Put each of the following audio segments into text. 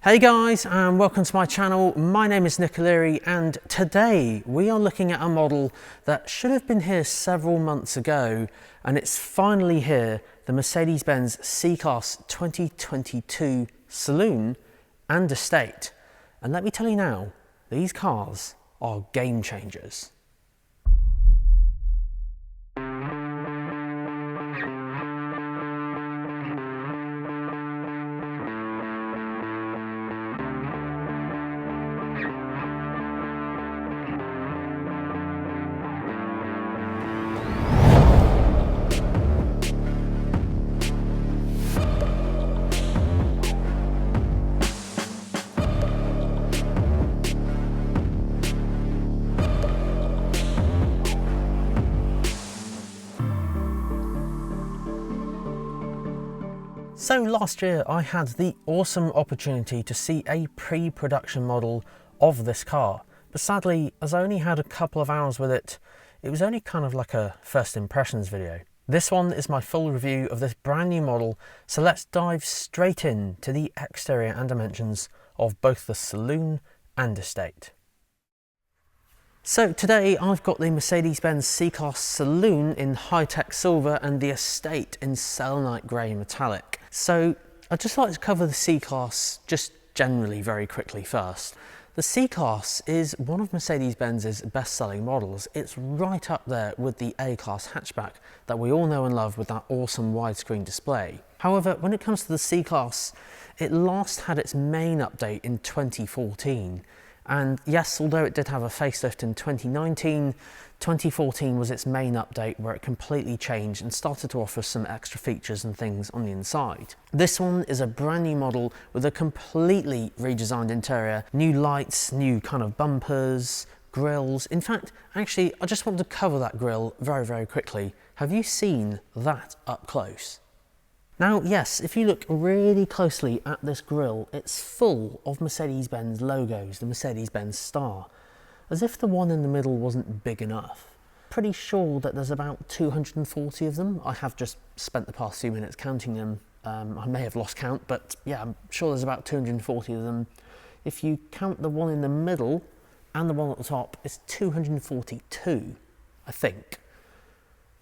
Hey guys, and welcome to my channel. My name is Nick O'Leary, and today we are looking at a model that should have been here several months ago, and it's finally here, the Mercedes-Benz C-Class 2022 Saloon and Estate. And let me tell you now, these cars are game changers. So last year I had the awesome opportunity to see a pre-production model of this car, but sadly as I only had a couple of hours with it, it was only kind of like a first impressions video. This one is my full review of this brand new model, so let's dive straight in to the exterior and dimensions of both the Saloon and Estate. So today I've got the Mercedes-Benz C-Class Saloon in high-tech silver and the Estate in selenite grey metallic. So I'd just like to cover the C-Class just generally very quickly first. The C-Class is one of Mercedes-Benz's best-selling models. It's right up there with the A-Class hatchback that we all know and love with that awesome widescreen display. However, when it comes to the C-Class, it last had its main update in 2014. And yes, although it did have a facelift in 2019, 2014 was its main update where it completely changed and started to offer some extra features and things on the inside. This one is a brand new model with a completely redesigned interior, new lights, new kind of bumpers, grills. In fact, actually, I just want to cover that grille very quickly. Have you seen that up close? Now, yes, if you look really closely at this grille, it's full of Mercedes-Benz logos, the Mercedes-Benz star, as if the one in the middle wasn't big enough. Pretty sure that there's about 240 of them. I have just spent the past few minutes counting them. I may have lost count, but yeah, I'm sure there's about 240 of them. If you count the one in the middle and the one at the top, it's 242, I think.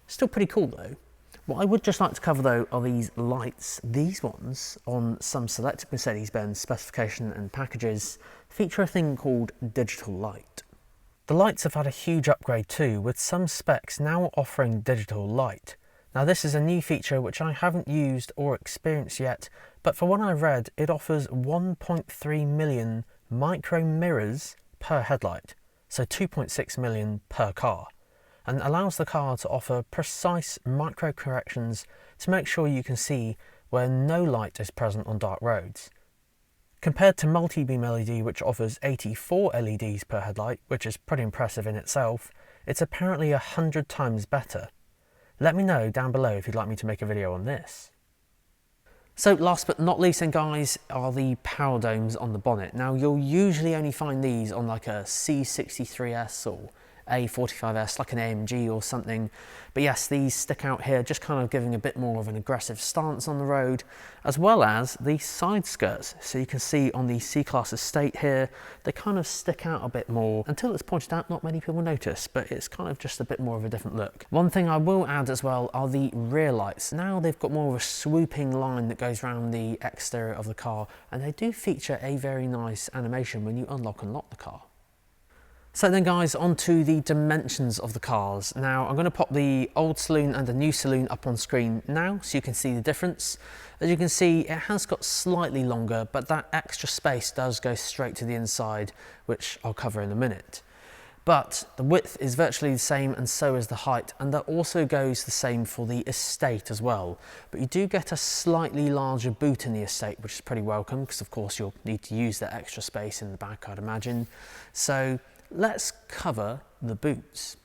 Still pretty cool though. What I would just like to cover though are these lights. These ones on some selected Mercedes-Benz specification and packages feature a thing called digital light. The lights have had a huge upgrade too, with some specs now offering digital light. Now this is a new feature which I haven't used or experienced yet, but for what I've read it offers 1.3 million micro mirrors per headlight, so 2.6 million per car, and allows the car to offer precise micro corrections to make sure you can see where no light is present on dark roads. Compared to multi-beam LED, which offers 84 LEDs per headlight, which is pretty impressive in itself, it's apparently 100 times better. Let me know down below if you'd like me to make a video on this. So last but not least then guys are the power domes on the bonnet. Now you'll usually only find these on like a C63S or A45S, like an AMG or something, but yes, these stick out here, just kind of giving a bit more of an aggressive stance on the road, as well as the side skirts. So you can see on the C-Class Estate here, they kind of stick out a bit more. Until it's pointed out, not many people notice, but it's kind of just a bit more of a different look. One thing I will add as well are the rear lights. Now they've got more of a swooping line that goes around the exterior of the car, and they do feature a very nice animation when you unlock and lock the car. So then guys, on to the dimensions of the cars. Now I'm going to pop the old Saloon and the new Saloon up on screen now so you can see the difference. As you can see, it has got slightly longer, but that extra space does go straight to the inside, which I'll cover in a minute. But the width is virtually the same, and so is the height, and that also goes the same for the Estate as well. But you do get a slightly larger boot in the Estate, which is pretty welcome, because of course you'll need to use that extra space in the back, I'd imagine. So let's cover the boots.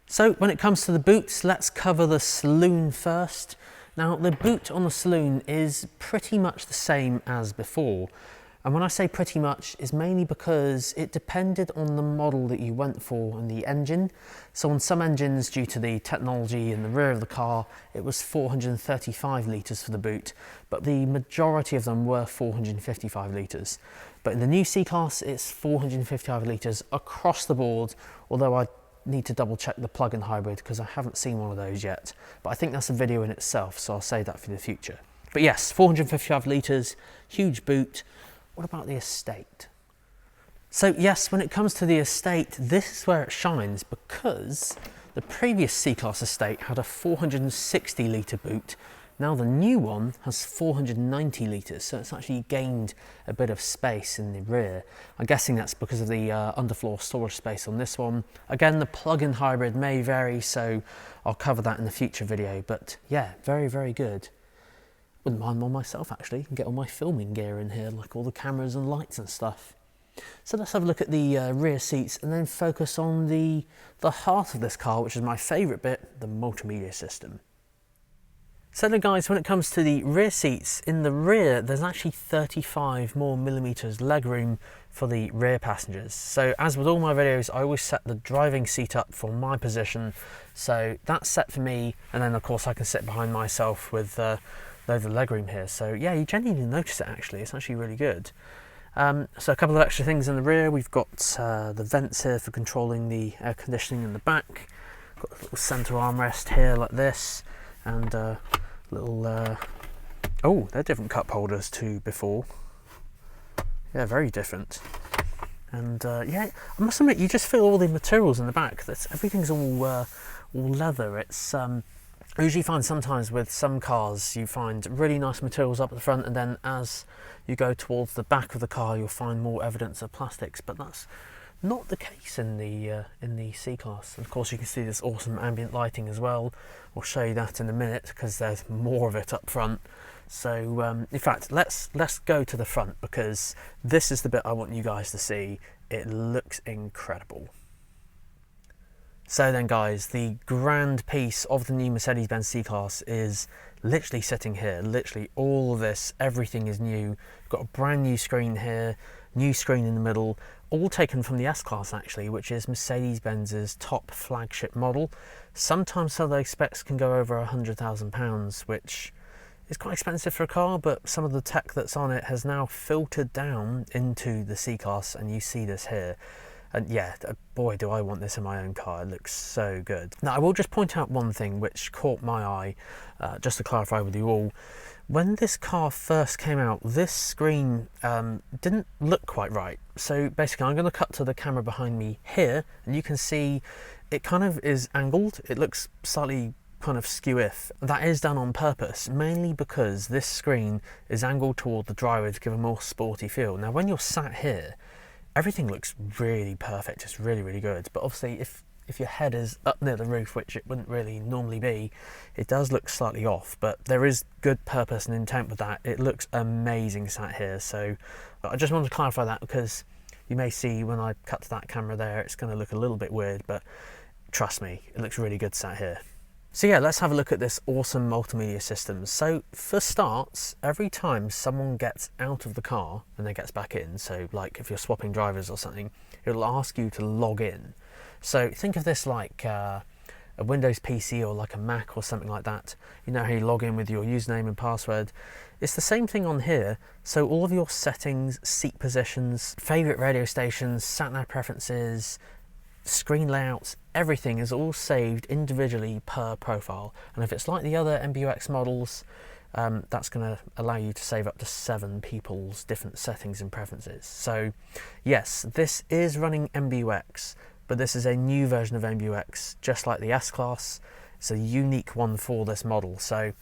So when it comes to the boots, let's cover the Saloon first. Now the boot on the Saloon is pretty much the same as before. And when I say pretty much, it's mainly because it depended on the model that you went for and the engine. So on some engines, due to the technology in the rear of the car, it was 435 litres for the boot, but the majority of them were 455 litres. But in the new C-Class, it's 455 litres across the board, although I need to double check the plug-in hybrid because I haven't seen one of those yet. But I think that's a video in itself, so I'll save that for the future. But yes, 455 litres, huge boot. What about the Estate? So yes, when it comes to the Estate, this is where it shines because the previous C-Class Estate had a 460 litre boot. Now the new one has 490 litres, so it's actually gained a bit of space in the rear. I'm guessing that's because of the underfloor storage space on this one. Again, the plug-in hybrid may vary, so I'll cover that in the future video, but yeah, very, very good. Wouldn't mind one myself actually, and get all my filming gear in here, like all the cameras and lights and stuff. So let's have a look at the rear seats and then focus on the heart of this car, which is my favourite bit, the multimedia system. So then guys, when it comes to the rear seats, in the rear there's actually 35 more millimeters legroom for the rear passengers. So as with all my videos, I always set the driving seat up for my position, so that's set for me, and then of course I can sit behind myself with loads of legroom here. So yeah, you genuinely notice it actually, it's actually really good. So a couple of extra things in the rear, we've got the vents here for controlling the air conditioning in the back, got a little centre armrest here like this, and little oh, they're different cup holders to before. Yeah, very different. And yeah, I must admit, you just feel all the materials in the back. Everything's all leather. It's I usually find sometimes with some cars you find really nice materials up at the front, and then as you go towards the back of the car you'll find more evidence of plastics, but that's not the case in the C-Class. And of course you can see this awesome ambient lighting as well. I'll show you that in a minute because there's more of it up front. So in fact, let's go to the front because this is the bit I want you guys to see. It looks incredible. So then guys, the grand piece of the new Mercedes-Benz C-Class is literally sitting here. Literally all of this, everything is new. We've got a brand new screen here, new screen in the middle, all taken from the S-Class actually, which is Mercedes-Benz's top flagship model. Sometimes some of those specs can go over £100,000, which is quite expensive for a car, but some of the tech that's on it has now filtered down into the C-Class, and you see this here. And yeah, boy do I want this in my own car, it looks so good. Now I will just point out one thing which caught my eye, just to clarify with you all. When this car first came out, this screen didn't look quite right. So basically I'm going to cut to the camera behind me here, and you can see it kind of is angled. It looks slightly kind of skew-if. That is done on purpose, mainly because this screen is angled toward the driver to give a more sporty feel. Now when you're sat here, everything looks really perfect, it's really, really good. But obviously if your head is up near the roof, which it wouldn't really normally be, it does look slightly off, but there is good purpose and intent with that. It looks amazing sat here. So I just wanted to clarify that because you may see when I cut to that camera there, it's going to look a little bit weird, but trust me, it looks really good sat here. So yeah, let's have a look at this awesome multimedia system. So for starts, every time someone gets out of the car and then gets back in, so like if you're swapping drivers or something, it'll ask you to log in. So think of this like a Windows PC or like a Mac or something like that. You know how you log in with your username and password. It's the same thing on here. So all of your settings, seat positions, favorite radio stations, sat-nav preferences, screen layouts, everything is all saved individually per profile. And if it's like the other MBUX models, that's going to allow you to save up to 7 people's different settings and preferences. So yes, this is running MBUX, but this is a new version of MBUX, just like the S-Class. It's a unique one for this model. So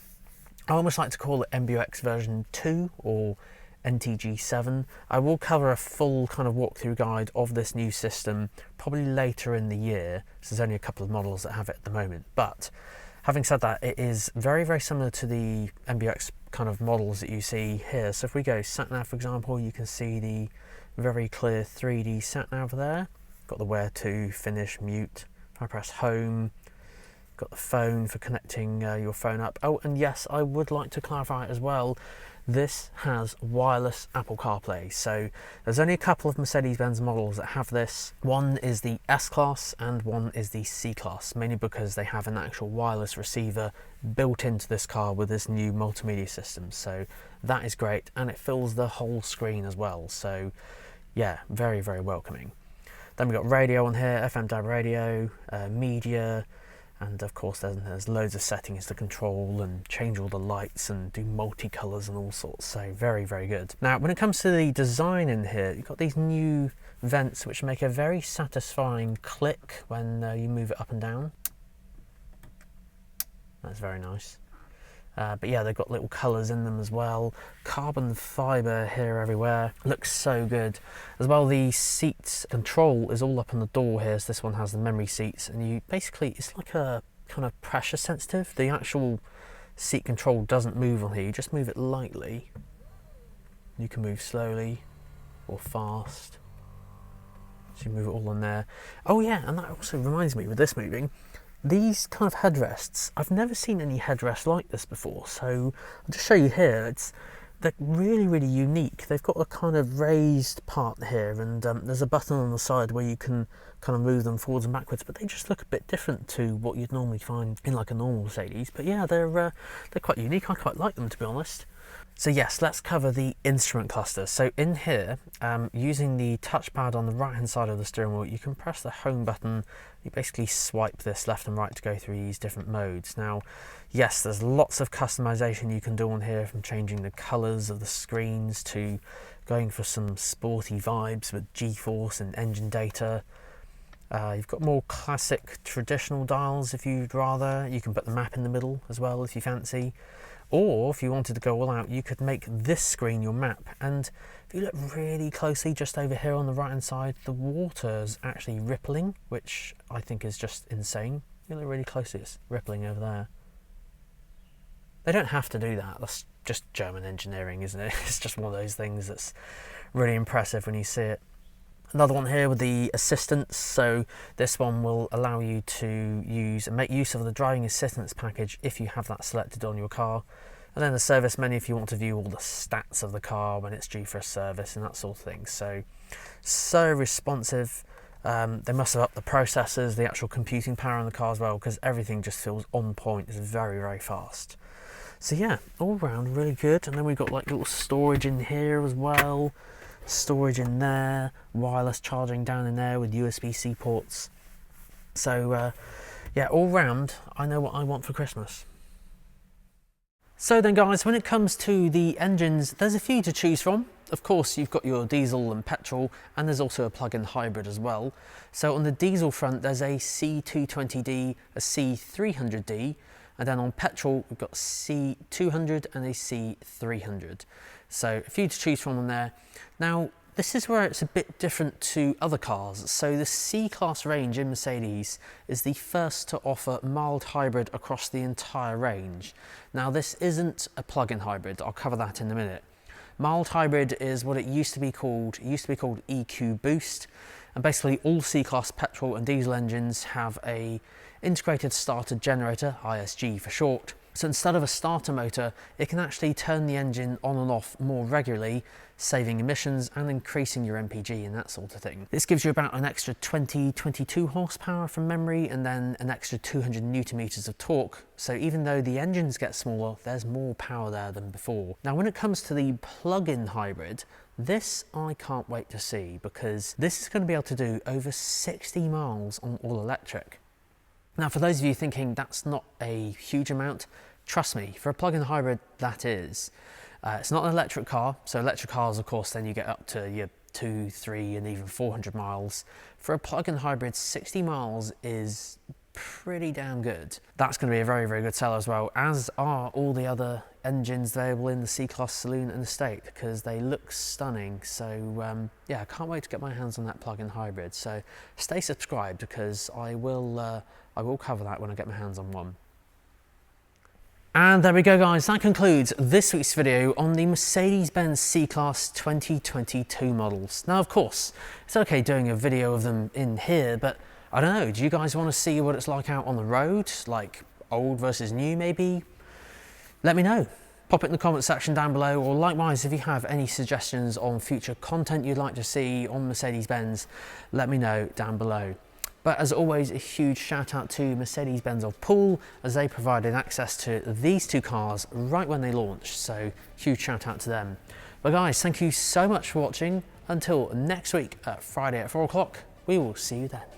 I almost like to call it MBUX version 2 or NTG7. I will cover a full kind of walkthrough guide of this new system probably later in the year. So there's only a couple of models that have it at the moment. But having said that, it is very, very similar to the MBUX kind of models that you see here. So if we go sat-nav, for example, you can see the very clear 3D sat-nav there. Got the where to, finish, mute. If I press home, Got the phone for connecting your phone up. Oh, and yes, I would like to clarify as well, this has wireless Apple CarPlay. So there's only a couple of Mercedes-Benz models that have this. One is the S-Class and one is the C-Class, mainly because they have an actual wireless receiver built into this car with this new multimedia system. So that is great, and it fills the whole screen as well. So yeah, very, very welcoming. Then we've got radio on here, FM DAB radio, media, and of course there's loads of settings to control and change all the lights and do multicolours and all sorts, so very, very good. Now when it comes to the design in here, you've got these new vents which make a very satisfying click when you move it up and down. That's very nice. But yeah, they've got little colours in them as well. Carbon fibre here everywhere. Looks so good. As well, the seat control is all up on the door here. So this one has the memory seats, and you basically, it's like a kind of pressure sensitive. The actual seat control doesn't move on here. You just move it lightly. You can move slowly or fast. So you move it all on there. Oh yeah, and that also reminds me with this moving, these kind of headrests, I've never seen any headrest like this before, so I'll just show you here. They're really, really unique. They've got a kind of raised part here, and there's a button on the side where you can kind of move them forwards and backwards, but they just look a bit different to what you'd normally find in like a normal Mercedes. But yeah, they're quite unique. I quite like them, to be honest. So yes, let's cover the instrument cluster. So in here, using the touchpad on the right hand side of the steering wheel, you can press the home button. You basically swipe this left and right to go through these different modes. Now, yes, there's lots of customization you can do on here, from changing the colors of the screens to going for some sporty vibes with G-force and engine data. You've got more classic traditional dials if you'd rather. You can put the map in the middle as well if you fancy. Or if you wanted to go all out, you could make this screen your map. And if you look really closely just over here on the right hand side, the water's actually rippling, which I think is just insane. You look really closely, it's rippling over there. They don't have to do that. That's just German engineering, isn't it? It's just one of those things that's really impressive when you see it. Another one here with the assistance. So this one will allow you to use and make use of the driving assistance package if you have that selected on your car. And then the service menu if you want to view all the stats of the car when it's due for a service and that sort of thing. So responsive. They must have upped the processors, the actual computing power in the car as well, because everything just feels on point. It's very, very fast. So yeah, all round really good. And then we've got like little storage in here as well. Storage in there, wireless charging down in there with USB-C ports. So yeah, all round, I know what I want for Christmas. So then guys, when it comes to the engines, there's a few to choose from. Of course, you've got your diesel and petrol, and there's also a plug-in hybrid as well. So on the diesel front, there's a C220D, a C300D, and then on petrol, we've got C200 and a C300. So a few to choose from on there. Now, this is where it's a bit different to other cars. So the C-Class range in Mercedes is the first to offer mild hybrid across the entire range. Now, this isn't a plug-in hybrid. I'll cover that in a minute. Mild hybrid is what it used to be called. It used to be called EQ Boost. And basically all C-Class petrol and diesel engines have a integrated starter generator, ISG for short. So instead of a starter motor, it can actually turn the engine on and off more regularly, saving emissions and increasing your MPG and that sort of thing. This gives you about an extra 22 horsepower from memory, and then an extra 200 newton meters of torque. So even though the engines get smaller, there's more power there than before. Now when it comes to the plug-in hybrid, this I can't wait to see, because this is going to be able to do over 60 miles on all electric. Now, for those of you thinking that's not a huge amount, trust me, for a plug-in hybrid, that is. It's not an electric car, so electric cars, of course, then you get up to your 200, 300 and even 400 miles. For a plug-in hybrid, 60 miles is pretty damn good. That's going to be a very, very good seller as well, as are all the other engines available in the C-Class Saloon and Estate, because they look stunning. So yeah, I can't wait to get my hands on that plug-in hybrid. So stay subscribed, because I will cover that when I get my hands on one. And there we go guys, that concludes this week's video on the Mercedes-Benz C-Class 2022 models. Now of course, it's okay doing a video of them in here, but I don't know, do you guys want to see what it's like out on the road? Like old versus new maybe? Let me know. Pop it in the comment section down below, or likewise if you have any suggestions on future content you'd like to see on Mercedes-Benz, let me know down below. But as always, a huge shout out to Mercedes-Benz of Poole, as they provided access to these two cars right when they launched, so huge shout out to them. But guys, thank you so much for watching. Until next week, Friday at 4 o'clock, we will see you then.